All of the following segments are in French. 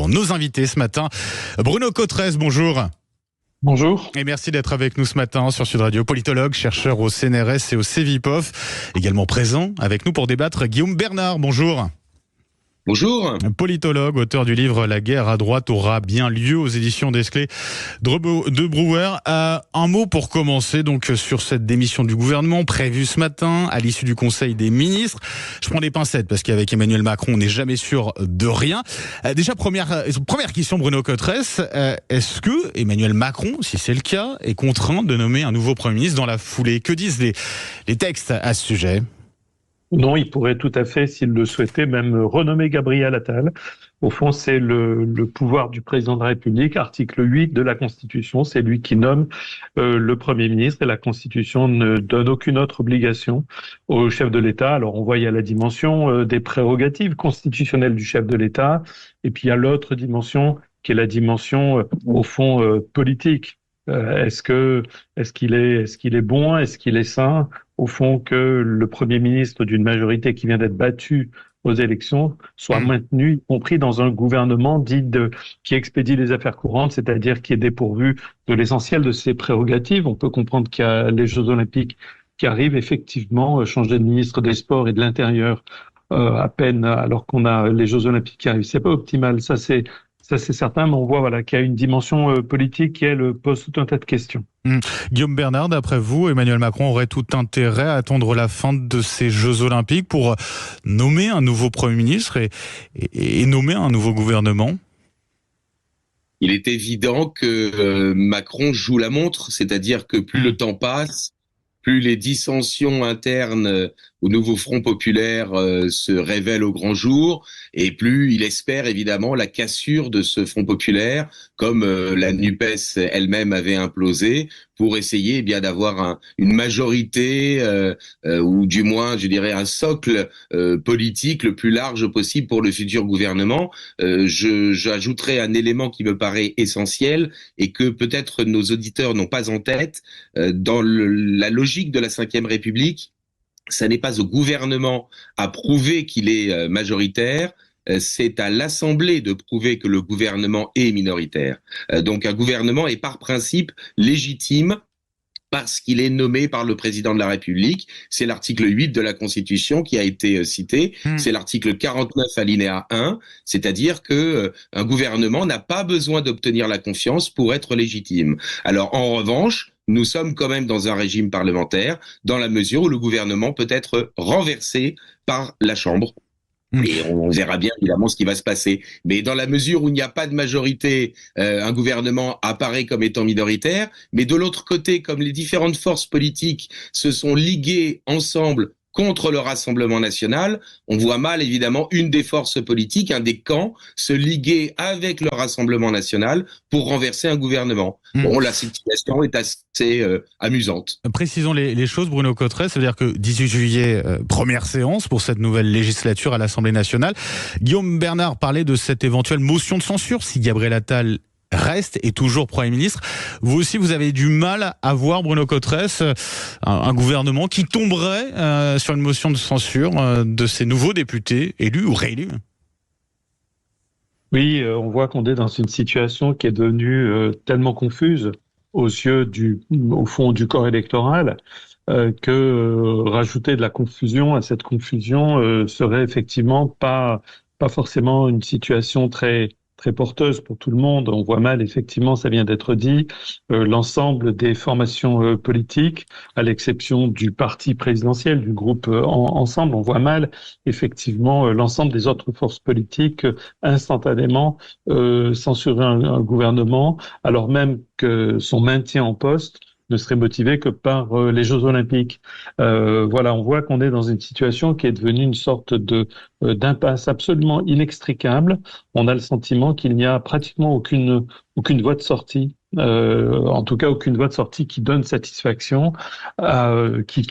pour nos invités ce matin. Bruno Cottresse, bonjour. Bonjour. Et merci d'être avec nous ce matin sur Sud Radio. Politologue, chercheur au CNRS et au Cevipof. Également présent avec nous pour débattre, Guillaume Bernard, bonjour. Bonjour. Politologue, auteur du livre La guerre à droite aura bien lieu aux éditions Desclés de Brouwer. Un mot pour commencer donc sur cette démission du gouvernement prévue ce matin à l'issue du Conseil des ministres. Je prends des pincettes parce qu'avec Emmanuel Macron, on n'est jamais sûr de rien. Déjà, première question, Bruno Cottresse. Est-ce que Emmanuel Macron, si c'est le cas, est contraint de nommer un nouveau Premier ministre dans la foulée? Que disent les textes à ce sujet? Non, il pourrait tout à fait, s'il le souhaitait, même renommer Gabriel Attal. Au fond, c'est le pouvoir du président de la République, article 8 de la Constitution. C'est lui qui nomme le Premier ministre et la Constitution ne donne aucune autre obligation au chef de l'État. Alors, on voit, il y a la dimension des prérogatives constitutionnelles du chef de l'État et puis il y a l'autre dimension qui est la dimension, au fond, politique. Est-ce qu'il est bon, est-ce qu'il est sain, au fond, que le Premier ministre d'une majorité qui vient d'être battue aux élections soit maintenu, y compris dans un gouvernement qui expédie les affaires courantes, c'est-à-dire qui est dépourvu de l'essentiel de ses prérogatives. On peut comprendre qu'il y a les Jeux Olympiques qui arrivent, effectivement, changer de ministre des Sports et de l'Intérieur à peine alors qu'on a les Jeux Olympiques qui arrivent. C'est pas optimal, ça c'est certain, mais on voit qu'il y a une dimension politique qui, elle, pose tout un tas de questions. Guillaume Bernard, d'après vous, Emmanuel Macron aurait tout intérêt à attendre la fin de ces Jeux Olympiques pour nommer un nouveau Premier ministre et nommer un nouveau gouvernement? Il est évident que Macron joue la montre, c'est-à-dire que plus le temps passe, plus les dissensions internes au nouveau Front populaire se révèlent au grand jour, et plus il espère évidemment la cassure de ce Front populaire, comme la NUPES elle-même avait implosé, pour essayer d'avoir une majorité, ou du moins, je dirais, un socle politique le plus large possible pour le futur gouvernement. J'ajouterai un élément qui me paraît essentiel et que peut-être nos auditeurs n'ont pas en tête. Dans la logique de la Ve République, ça n'est pas au gouvernement à prouver qu'il est majoritaire, c'est à l'Assemblée de prouver que le gouvernement est minoritaire. Donc un gouvernement est par principe légitime parce qu'il est nommé par le président de la République. C'est l'article 8 de la Constitution qui a été cité. C'est l'article 49 alinéa 1, c'est-à-dire que un gouvernement n'a pas besoin d'obtenir la confiance pour être légitime. Alors en revanche, nous sommes quand même dans un régime parlementaire, dans la mesure où le gouvernement peut être renversé par la Chambre. Et on verra bien évidemment ce qui va se passer. Mais dans la mesure où il n'y a pas de majorité, un gouvernement apparaît comme étant minoritaire. Mais de l'autre côté, comme les différentes forces politiques se sont liguées ensemble contre le Rassemblement national, on voit mal évidemment une des forces politiques, un des camps, se liguer avec le Rassemblement national pour renverser un gouvernement. Bon, la situation est assez amusante. Précisons les choses, Bruno Cottresse, ça veut dire que 18 juillet, première séance pour cette nouvelle législature à l'Assemblée nationale. Guillaume Bernard parlait de cette éventuelle motion de censure si Gabriel Attal reste et toujours Premier ministre. Vous aussi, vous avez du mal à voir, Bruno Cottresse, un gouvernement qui tomberait sur une motion de censure de ces nouveaux députés élus ou réélus? Oui, on voit qu'on est dans une situation qui est devenue tellement confuse aux yeux au fond du corps électoral que rajouter de la confusion à cette confusion serait effectivement pas forcément une situation très porteuse pour tout le monde. On voit mal, effectivement, ça vient d'être dit, l'ensemble des formations politiques, à l'exception du parti présidentiel, du groupe Ensemble, on voit mal, effectivement, l'ensemble des autres forces politiques instantanément censurer un gouvernement, alors même que son maintien en poste ne serait motivé que par les Jeux Olympiques. On voit qu'on est dans une situation qui est devenue une sorte d'impasse absolument inextricable. On a le sentiment qu'il n'y a pratiquement aucune voie de sortie. En tout cas, aucune voie de sortie qui donne satisfaction, qui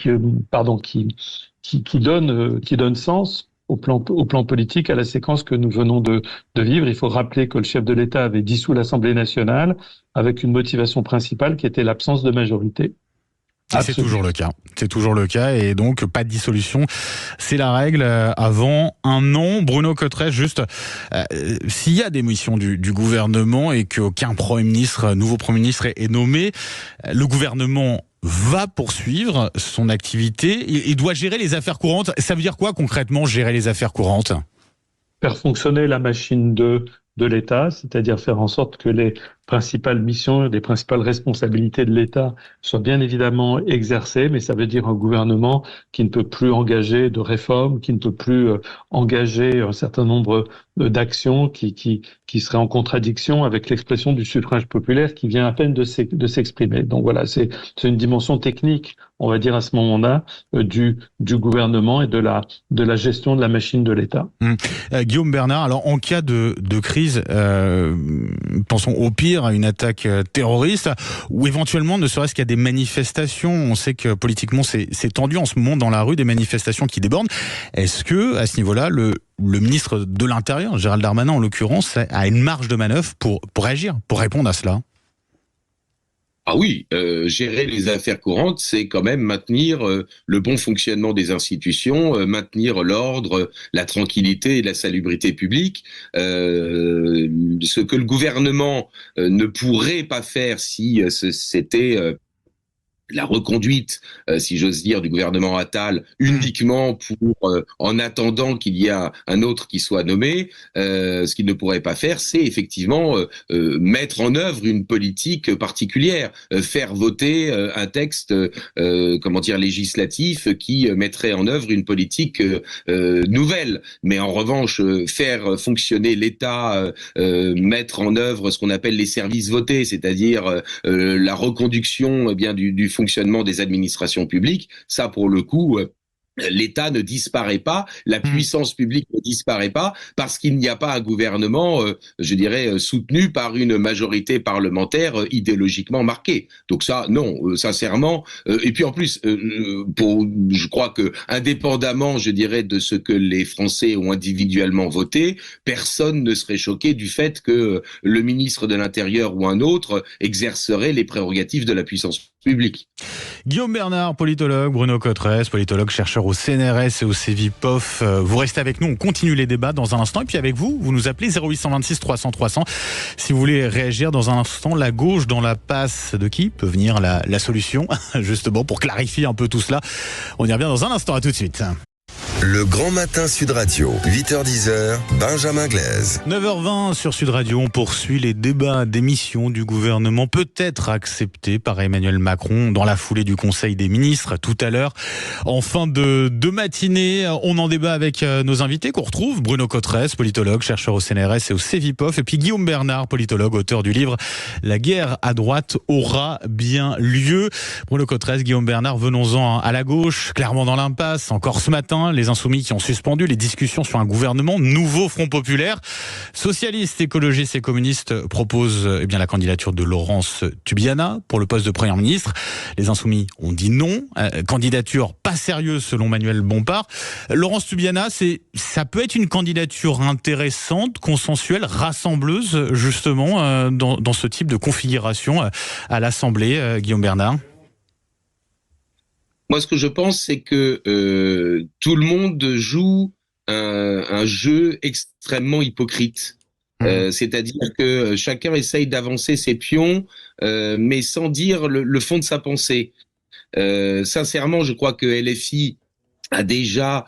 donne sens au plan politique à la séquence que nous venons de vivre. Il faut rappeler que le chef de l'État avait dissous l'Assemblée nationale avec une motivation principale qui était l'absence de majorité. C'est toujours le cas. C'est toujours le cas. Et donc, pas de dissolution. C'est la règle avant un an. Bruno Cotteresse, juste, s'il y a démission du gouvernement et qu'aucun nouveau Premier ministre est nommé, le gouvernement va poursuivre son activité. Il doit gérer les affaires courantes. Ça veut dire quoi concrètement, gérer les affaires courantes ? Faire fonctionner la machine de l'État, c'est-à-dire faire en sorte que les principales missions, les principales responsabilités de l'État soient bien évidemment exercées, mais ça veut dire un gouvernement qui ne peut plus engager de réformes, qui ne peut plus engager un certain nombre d'actions qui seraient en contradiction avec l'expression du suffrage populaire qui vient à peine de s'exprimer. Donc voilà, c'est une dimension technique, on va dire à ce moment-là, du gouvernement et de la gestion de la machine de l'État. Guillaume Bernard, alors en cas de crise, pensons au pire, à une attaque terroriste, ou éventuellement ne serait-ce qu'à des manifestations. On sait que politiquement c'est tendu en ce moment dans la rue, des manifestations qui débordent. Est-ce que, à ce niveau-là, le ministre de l'Intérieur, Gérald Darmanin en l'occurrence, a une marge de manœuvre pour agir, pour répondre à cela ? Ah oui, gérer les affaires courantes, c'est quand même maintenir le bon fonctionnement des institutions, maintenir l'ordre, la tranquillité et la salubrité publique. Ce que le gouvernement ne pourrait pas faire si c'était la reconduite, si j'ose dire, du gouvernement Attal uniquement pour, en attendant qu'il y ait un autre qui soit nommé, ce qu'il ne pourrait pas faire, c'est effectivement mettre en œuvre une politique particulière, faire voter un texte, législatif qui mettrait en œuvre une politique nouvelle. Mais en revanche, faire fonctionner l'État, mettre en œuvre ce qu'on appelle les services votés, c'est-à-dire la reconduction du fonctionnement des administrations publiques, ça pour le coup, l'État ne disparaît pas, la puissance publique ne disparaît pas parce qu'il n'y a pas un gouvernement, soutenu par une majorité parlementaire idéologiquement marquée. Donc ça, non, sincèrement. Et puis en plus, je crois que indépendamment, de ce que les Français ont individuellement voté, personne ne serait choqué du fait que le ministre de l'Intérieur ou un autre exercerait les prérogatives de la puissance publique. Guillaume Bernard, politologue, Bruno Cotteresse, politologue, chercheur au CNRS et au CEVIPOF. Vous restez avec nous, on continue les débats dans un instant. Et puis avec vous, vous nous appelez 0826 300 300. Si vous voulez réagir dans un instant, la gauche dans la passe de qui peut venir la solution, justement, pour clarifier un peu tout cela. On y revient dans un instant, à tout de suite. Le Grand Matin Sud Radio, 8h-10h, Benjamin Glaise. 9h20 sur Sud Radio, on poursuit les débats d'émission du gouvernement, peut-être acceptés par Emmanuel Macron dans la foulée du Conseil des ministres tout à l'heure. En fin de matinée, on en débat avec nos invités qu'on retrouve. Bruno Cotteresse, politologue, chercheur au CNRS et au CEVIPOF. Et puis Guillaume Bernard, politologue, auteur du livre « La guerre à droite aura bien lieu ». Bruno Cotteresse, Guillaume Bernard, venons-en à la gauche, clairement dans l'impasse. Encore ce matin, les Insoumis qui ont suspendu les discussions sur un gouvernement nouveau Front populaire. Socialistes, écologistes et communistes proposent la candidature de Laurence Tubiana pour le poste de Premier ministre. Les Insoumis ont dit non. Candidature pas sérieuse selon Manuel Bompard. Laurence Tubiana, ça peut être une candidature intéressante, consensuelle, rassembleuse justement dans ce type de configuration à l'Assemblée. Guillaume Bernard. Moi, ce que je pense, c'est que tout le monde joue un jeu extrêmement hypocrite. C'est-à-dire que chacun essaye d'avancer ses pions, mais sans dire le fond de sa pensée. Sincèrement, je crois que LFI a déjà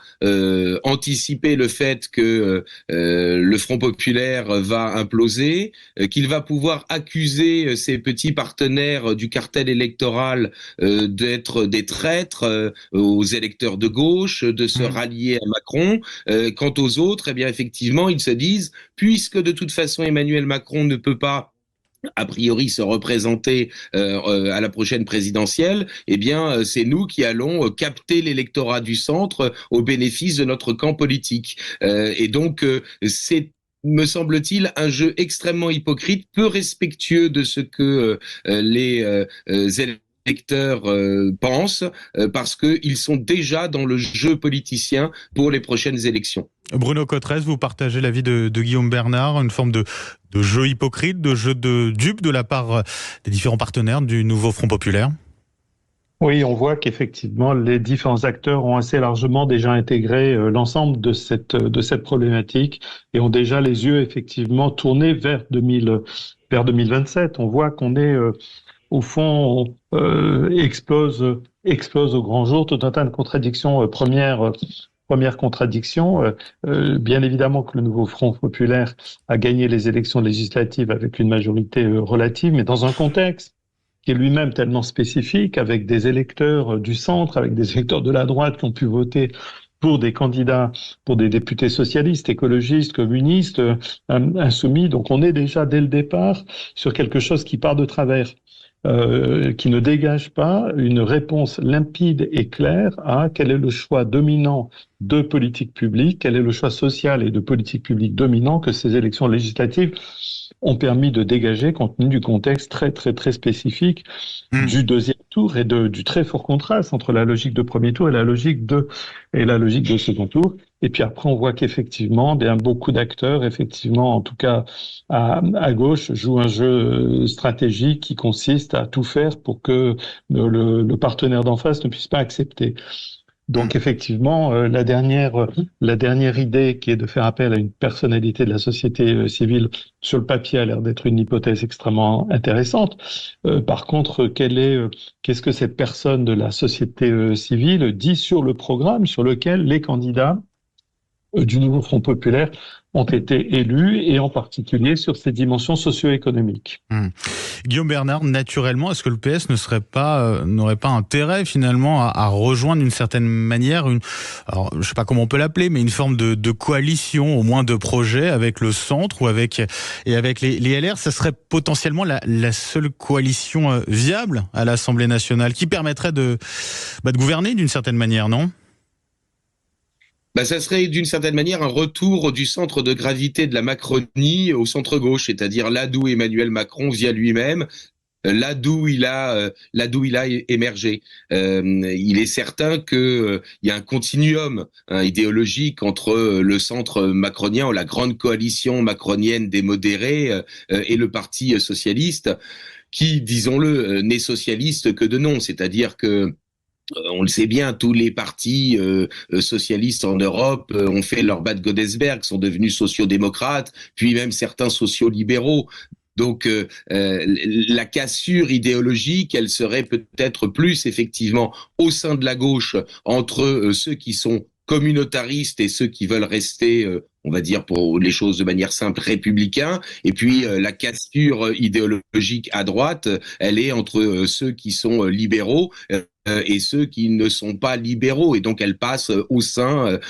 anticipé le fait que le Front populaire va imploser, qu'il va pouvoir accuser ses petits partenaires du cartel électoral d'être des traîtres aux électeurs de gauche, de se rallier à Macron. Quant aux autres, effectivement, ils se disent, puisque de toute façon Emmanuel Macron ne peut pas a priori se représenter à la prochaine présidentielle, c'est nous qui allons capter l'électorat du centre au bénéfice de notre camp politique. Et donc, c'est, me semble-t-il, un jeu extrêmement hypocrite, peu respectueux de ce que les électeurs pensent, parce qu'ils sont déjà dans le jeu politicien pour les prochaines élections. Bruno Cotteresse, vous partagez l'avis de Guillaume Bernard, une forme de jeu hypocrite, de jeu de dupe de la part des différents partenaires du nouveau Front populaire ? Oui, on voit qu'effectivement, les différents acteurs ont assez largement déjà intégré l'ensemble de cette problématique et ont déjà les yeux effectivement tournés vers 2027. On voit qu'on est, au fond, explose au grand jour tout un tas de contradictions. Première contradiction, bien évidemment que le nouveau Front populaire a gagné les élections législatives avec une majorité relative, mais dans un contexte qui est lui-même tellement spécifique, avec des électeurs du centre, avec des électeurs de la droite qui ont pu voter pour des candidats, pour des députés socialistes, écologistes, communistes, insoumis. Donc on est déjà dès le départ sur quelque chose qui part de travers. Qui ne dégage pas une réponse limpide et claire à quel est le choix dominant de politique publique, quel est le choix social et de politique publique dominant que ces élections législatives ont permis de dégager compte tenu du contexte très, très, très spécifique du deuxième tour et du très fort contraste entre la logique de premier tour et la logique de second tour. Et puis après, on voit qu'effectivement, bien beaucoup d'acteurs, effectivement, en tout cas à gauche, jouent un jeu stratégique qui consiste à tout faire pour que le partenaire d'en face ne puisse pas accepter. Donc effectivement, la dernière idée qui est de faire appel à une personnalité de la société civile sur le papier a l'air d'être une hypothèse extrêmement intéressante. Par contre, qu'est-ce que cette personne de la société civile dit sur le programme sur lequel les candidats du nouveau Front populaire ont été élus, et en particulier sur ces dimensions socio-économiques. Guillaume Bernard, naturellement, est-ce que le PS n'aurait pas intérêt finalement à rejoindre d'une certaine manière alors je sais pas comment on peut l'appeler, mais une forme de coalition, au moins de projet avec le centre ou avec les LR? Ça serait potentiellement la seule coalition viable à l'Assemblée nationale qui permettrait de gouverner d'une certaine manière, non? Ça serait d'une certaine manière un retour du centre de gravité de la Macronie au centre-gauche, c'est-à-dire là d'où Emmanuel Macron vient lui-même, là d'où il a émergé. Il est certain que il y a un continuum idéologique entre le centre macronien, ou la grande coalition macronienne des modérés, et le Parti socialiste, qui, disons-le, n'est socialiste que de nom, c'est-à-dire que on le sait bien, tous les partis socialistes en Europe ont fait leur bas de Godesberg, sont devenus sociodémocrates, puis même certains sociolibéraux. Donc la cassure idéologique, elle serait peut-être plus effectivement au sein de la gauche, entre ceux qui sont communautaristes et ceux qui veulent rester, on va dire pour les choses de manière simple, républicains. Et puis la cassure idéologique à droite, elle est entre ceux qui sont libéraux et ceux qui ne sont pas libéraux, et donc elle passe au sein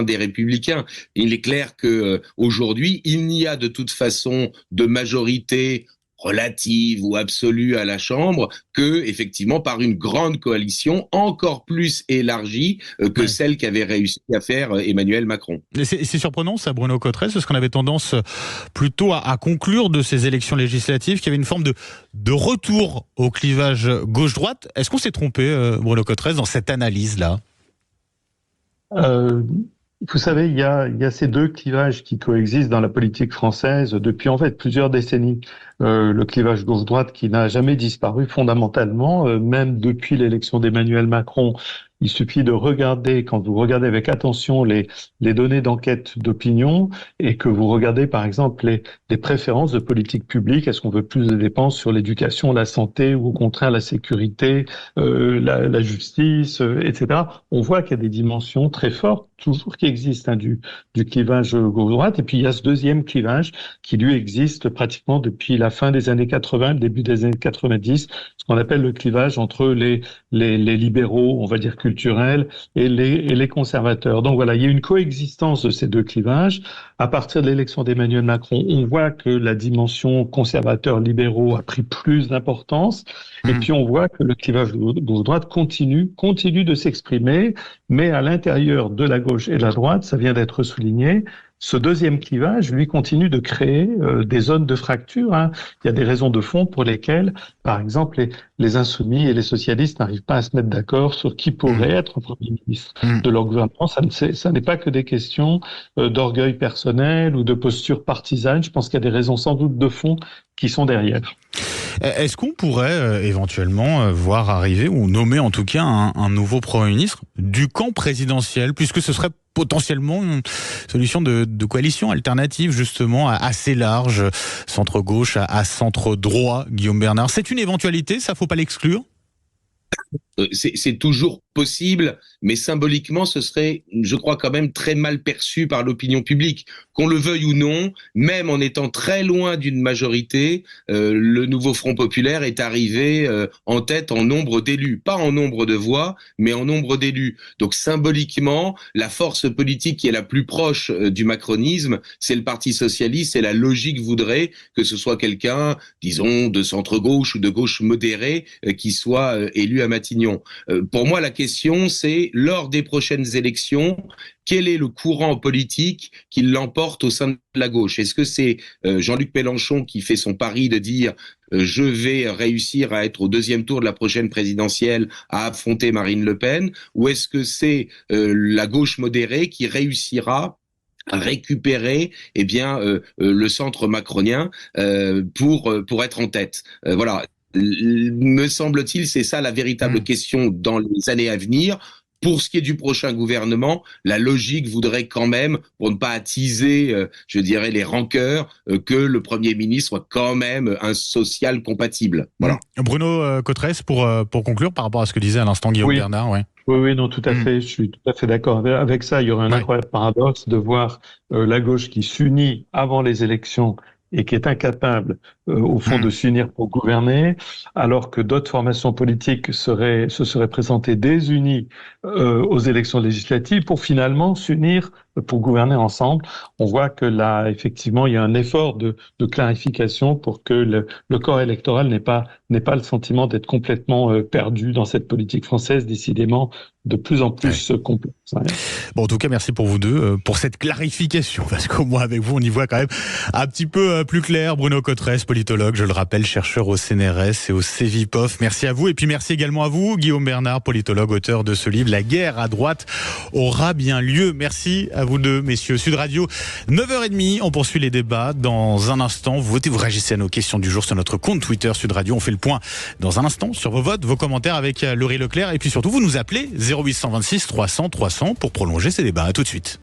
des républicains. Il est clair que aujourd'hui, il n'y a de toute façon de majorité relative ou absolue à la Chambre que, effectivement, par une grande coalition encore plus élargie que celle qu'avait réussi à faire Emmanuel Macron. C'est surprenant ça, Bruno Cotresse, parce qu'on avait tendance plutôt à conclure de ces élections législatives qu'il y avait une forme de retour au clivage gauche-droite. Est-ce qu'on s'est trompé, Bruno Cotresse, dans cette analyse-là ? Vous savez, il y a ces deux clivages qui coexistent dans la politique française depuis en fait plusieurs décennies. Le clivage gauche-droite qui n'a jamais disparu fondamentalement, même depuis l'élection d'Emmanuel Macron. Il suffit de regarder, quand vous regardez avec attention les données d'enquête d'opinion, et que vous regardez par exemple les préférences de politique publique, est-ce qu'on veut plus de dépenses sur l'éducation, la santé, ou au contraire la sécurité, la justice, etc. On voit qu'il y a des dimensions très fortes, toujours qui existent, du clivage gauche-droite. Et puis il y a ce deuxième clivage qui lui existe pratiquement depuis la fin des années 80, le début des années 90, ce qu'on appelle le clivage entre les libéraux, on va dire culturels, et les conservateurs. Donc voilà, il y a une coexistence de ces deux clivages. À partir de l'élection d'Emmanuel Macron, on voit que la dimension conservateur-libéraux a pris plus d'importance. Et puis on voit que le clivage gauche-droite continue de s'exprimer, mais à l'intérieur de la gauche et de la droite, ça vient d'être souligné, ce deuxième clivage, lui, continue de créer des zones de fracture. Il y a des raisons de fond pour lesquelles, par exemple, les insoumis et les socialistes n'arrivent pas à se mettre d'accord sur qui pourrait être Premier ministre de leur gouvernement. Ça n'est pas que des questions d'orgueil personnel ou de posture partisane. Je pense qu'il y a des raisons sans doute de fond qui sont derrière. Est-ce qu'on pourrait éventuellement voir arriver, ou nommer en tout cas un nouveau Premier ministre du camp présidentiel, puisque ce serait potentiellement une solution de coalition alternative, justement, assez large, centre-gauche à centre-droit, Guillaume Bernard. C'est une éventualité, ça faut pas l'exclure? C'est toujours possible, mais symboliquement, ce serait, je crois, quand même très mal perçu par l'opinion publique. Qu'on le veuille ou non, même en étant très loin d'une majorité, le nouveau Front populaire est arrivé en tête en nombre d'élus. Pas en nombre de voix, mais en nombre d'élus. Donc symboliquement, la force politique qui est la plus proche du macronisme, c'est le Parti socialiste, et la logique voudrait que ce soit quelqu'un, disons, de centre-gauche ou de gauche modérée, qui soit élu à Matignon. Pour moi, la question, c'est, lors des prochaines élections, quel est le courant politique qui l'emporte au sein de la gauche? Est-ce que c'est Jean-Luc Mélenchon qui fait son pari de dire je vais réussir à être au deuxième tour de la prochaine présidentielle, à affronter Marine Le Pen, ou est-ce que c'est la gauche modérée qui réussira à récupérer le centre macronien pour être en tête? Voilà. Me semble-t-il, c'est ça la véritable question dans les années à venir. Pour ce qui est du prochain gouvernement, la logique voudrait quand même, pour ne pas attiser, je dirais, les rancœurs, que le Premier ministre soit quand même un social compatible. Voilà. Bruno Cotresse, pour conclure, par rapport à ce que disait à l'instant Guillaume Bernard. Ouais. Oui, non, tout à fait. Je suis tout à fait d'accord avec ça. Il y aurait un incroyable paradoxe de voir la gauche qui s'unit avant les élections et qui est incapable, au fond, de s'unir pour gouverner, alors que d'autres formations politiques se seraient présentées désunies aux élections législatives pour finalement s'unir pour gouverner ensemble. On voit que là, effectivement, il y a un effort de clarification pour que le corps électoral n'ait pas le sentiment d'être complètement perdu dans cette politique française, décidément de plus en plus complexe. Bon, en tout cas, merci pour vous deux, pour cette clarification, parce qu'au moins avec vous, on y voit quand même un petit peu plus clair. Bruno Cotresse, politologue, je le rappelle, chercheur au CNRS et au CEVIPOF. Merci à vous, et puis merci également à vous, Guillaume Bernard, politologue, auteur de ce livre, La guerre à droite aura bien lieu. Merci à vous deux, messieurs. Sud Radio, 9h30, on poursuit les débats dans un instant. Vous votez, vous réagissez à nos questions du jour sur notre compte Twitter Sud Radio. On fait le point dans un instant sur vos votes, vos commentaires avec Laurie Leclerc, et puis surtout, vous nous appelez 0826 300 300 pour prolonger ces débats. À tout de suite.